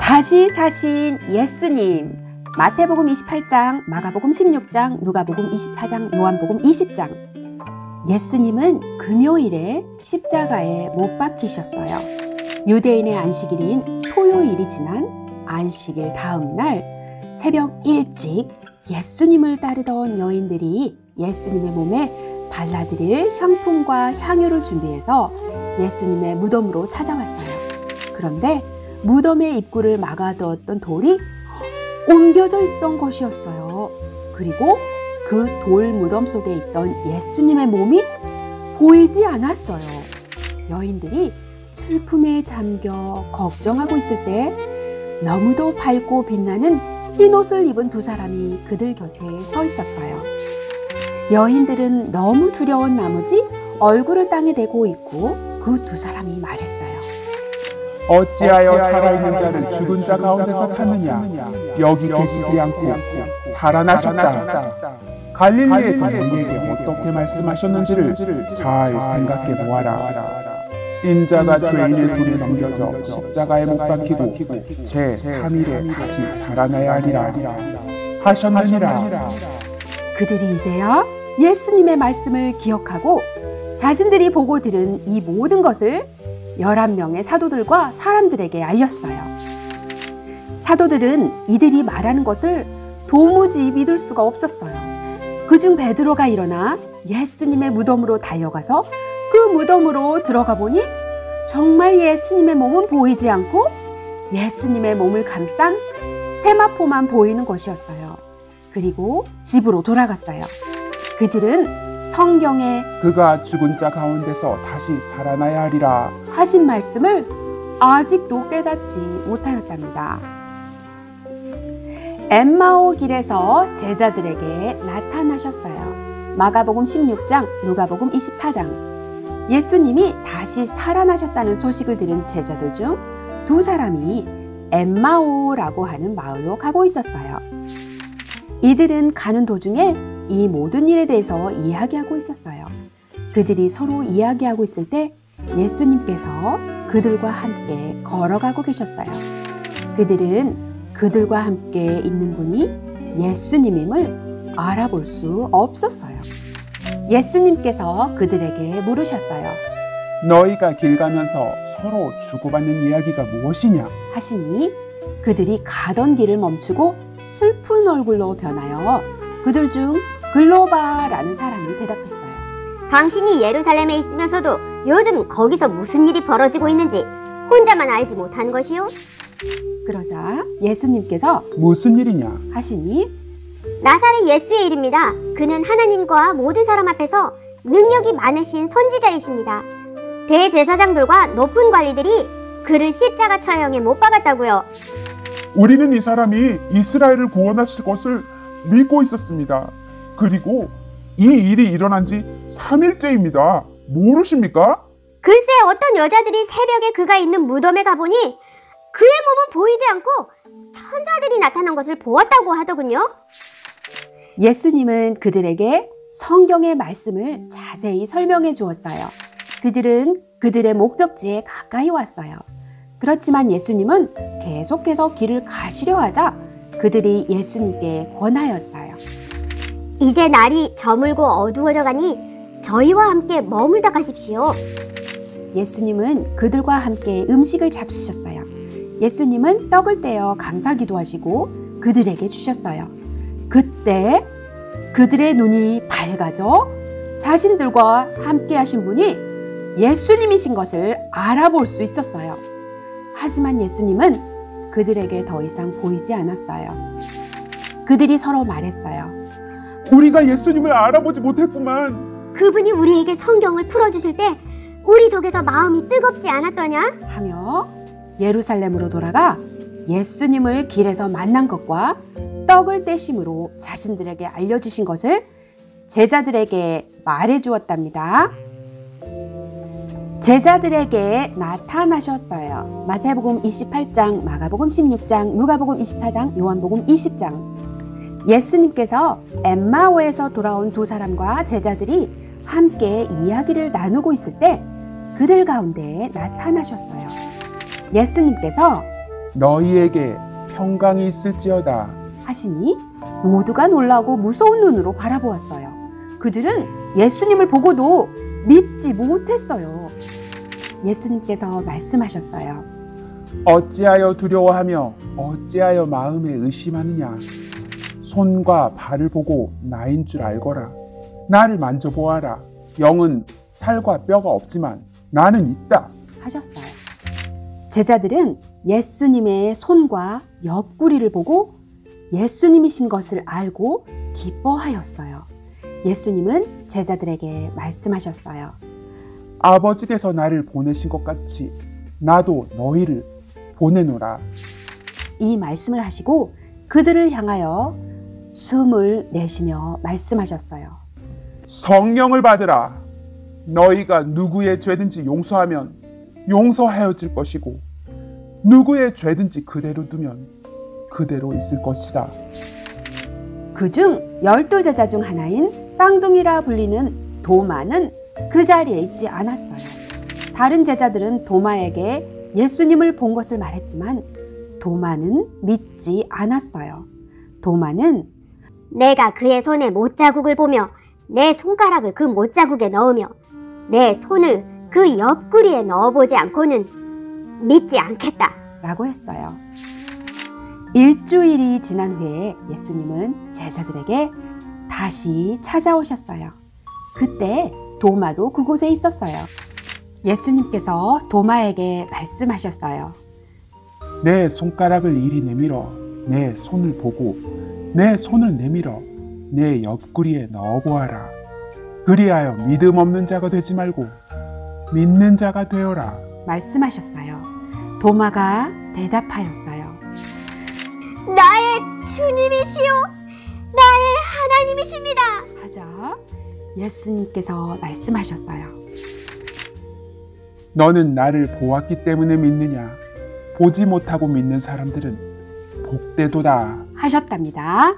다시 사신 예수님. 마태복음 28장, 마가복음 16장, 누가복음 24장, 요한복음 20장. 예수님은 금요일에 십자가에 못 박히셨어요. 유대인의 안식일인 토요일이 지난 안식일 다음 날 새벽 일찍 예수님을 따르던 여인들이 예수님의 몸에 발라드릴 향품과 향유를 준비해서 예수님의 무덤으로 찾아왔어요. 그런데 무덤의 입구를 막아두었던 돌이 옮겨져 있던 것이었어요. 그리고 그 돌 무덤 속에 있던 예수님의 몸이 보이지 않았어요. 여인들이 슬픔에 잠겨 걱정하고 있을 때 너무도 밝고 빛나는 흰 옷을 입은 두 사람이 그들 곁에 서 있었어요. 여인들은 너무 두려운 나머지 얼굴을 땅에 대고 있고 그 두 사람이 말했어요. 어찌하여 살아있는 자를 죽은 자 가운데서 찾느냐? 여기 계시지 않고 살아나셨다. 갈릴리에서 너희에게 어떻게 말씀하셨는지를 잘 생각해 보아라. 인자가 죄인의 손에 넘겨져 십자가에 못 박히고 제3일에 다시 살아나야 하리라 하셨느니라. 그들이 이제야 예수님의 말씀을 기억하고 자신들이 보고 들은 이 모든 것을 11명의 사도들과 사람들에게 알렸어요. 사도들은 이들이 말하는 것을 도무지 믿을 수가 없었어요. 그중 베드로가 일어나 예수님의 무덤으로 달려가서 그 무덤으로 들어가 보니 정말 예수님의 몸은 보이지 않고 예수님의 몸을 감싼 세마포만 보이는 것이었어요. 그리고 집으로 돌아갔어요. 그들은 성경에 그가 죽은 자 가운데서 다시 살아나야 하리라 하신 말씀을 아직도 깨닫지 못하였답니다. 엠마오 길에서 제자들에게 나타나셨어요. 마가복음 16장, 누가복음 24장. 예수님이 다시 살아나셨다는 소식을 들은 제자들 중 두 사람이 엠마오라고 하는 마을로 가고 있었어요. 이들은 가는 도중에 이 모든 일에 대해서 이야기하고 있었어요. 그들이 서로 이야기하고 있을 때 예수님께서 그들과 함께 걸어가고 계셨어요. 그들은 그들과 함께 있는 분이 예수님임을 알아볼 수 없었어요. 예수님께서 그들에게 물으셨어요. 너희가 길 가면서 서로 주고받는 이야기가 무엇이냐? 하시니 그들이 가던 길을 멈추고 슬픈 얼굴로 변하여 그들 중 글로바라는 사람이 대답했어요. 당신이 예루살렘에 있으면서도 요즘 거기서 무슨 일이 벌어지고 있는지 혼자만 알지 못한 것이요? 그러자 예수님께서 무슨 일이냐? 하시니 나사렛 예수의 일입니다. 그는 하나님과 모든 사람 앞에서 능력이 많으신 선지자이십니다. 대제사장들과 높은 관리들이 그를 십자가 처형에 못 박았다고요. 우리는 이 사람이 이스라엘을 구원하실 것을 믿고 있었습니다. 그리고 이 일이 일어난 지 3일째입니다. 모르십니까? 글쎄 어떤 여자들이 새벽에 그가 있는 무덤에 가보니 그의 몸은 보이지 않고 천사들이 나타난 것을 보았다고 하더군요. 예수님은 그들에게 성경의 말씀을 자세히 설명해 주었어요. 그들은 그들의 목적지에 가까이 왔어요. 그렇지만 예수님은 계속해서 길을 가시려 하자 그들이 예수님께 권하였어요. 이제 날이 저물고 어두워져 가니 저희와 함께 머물다 가십시오. 예수님은 그들과 함께 음식을 잡수셨어요. 예수님은 떡을 떼어 감사기도 하시고 그들에게 주셨어요. 그때 그들의 눈이 밝아져 자신들과 함께 하신 분이 예수님이신 것을 알아볼 수 있었어요. 하지만 예수님은 그들에게 더 이상 보이지 않았어요. 그들이 서로 말했어요. 우리가 예수님을 알아보지 못했구만. 그분이 우리에게 성경을 풀어주실 때 우리 속에서 마음이 뜨겁지 않았더냐? 하며 예루살렘으로 돌아가 예수님을 길에서 만난 것과 떡을 떼심으로 자신들에게 알려주신 것을 제자들에게 말해주었답니다. 제자들에게 나타나셨어요. 마태복음 28장, 마가복음 16장, 누가복음 24장, 요한복음 20장. 예수님께서 엠마오에서 돌아온 두 사람과 제자들이 함께 이야기를 나누고 있을 때 그들 가운데 나타나셨어요. 예수님께서 너희에게 평강이 있을지어다. 하시니 모두가 놀라고 무서운 눈으로 바라보았어요. 그들은 예수님을 보고도 믿지 못했어요. 예수님께서 말씀하셨어요. 어찌하여 두려워하며 어찌하여 마음에 의심하느냐. 손과 발을 보고 나인 줄 알거라. 나를 만져보아라. 영은 살과 뼈가 없지만 나는 있다. 하셨어요. 제자들은 예수님의 손과 옆구리를 보고 예수님이신 것을 알고 기뻐하였어요. 예수님은 제자들에게 말씀하셨어요. 아버지께서 나를 보내신 것 같이 나도 너희를 보내노라. 이 말씀을 하시고 그들을 향하여 숨을 내쉬며 말씀하셨어요. 성령을 받으라. 너희가 누구의 죄든지 용서하면 용서하여질 것이고 누구의 죄든지 그대로 두면 그대로 있을 것이다. 그중 12제자 중 하나인 쌍둥이라 불리는 도마는 그 자리에 있지 않았어요. 다른 제자들은 도마에게 예수님을 본 것을 말했지만 도마는 믿지 않았어요. 도마는 내가 그의 손에 못자국을 보며 내 손가락을 그 못자국에 넣으며 내 손을 그 옆구리에 넣어보지 않고는 믿지 않겠다 라고 했어요. 일주일이 지난 후에 예수님은 제자들에게 다시 찾아오셨어요. 그때 도마도 그곳에 있었어요. 예수님께서 도마에게 말씀하셨어요. 내 손가락을 이리 내밀어 내 손을 보고 내 손을 내밀어 내 옆구리에 넣어보아라. 그리하여 믿음 없는 자가 되지 말고 믿는 자가 되어라. 말씀하셨어요. 도마가 대답하였어요. 나의 주님이시요 나의 하나님이십니다. 하자 예수님께서 말씀하셨어요. 너는 나를 보았기 때문에 믿느냐. 보지 못하고 믿는 사람들은 복되도다. 하셨답니다.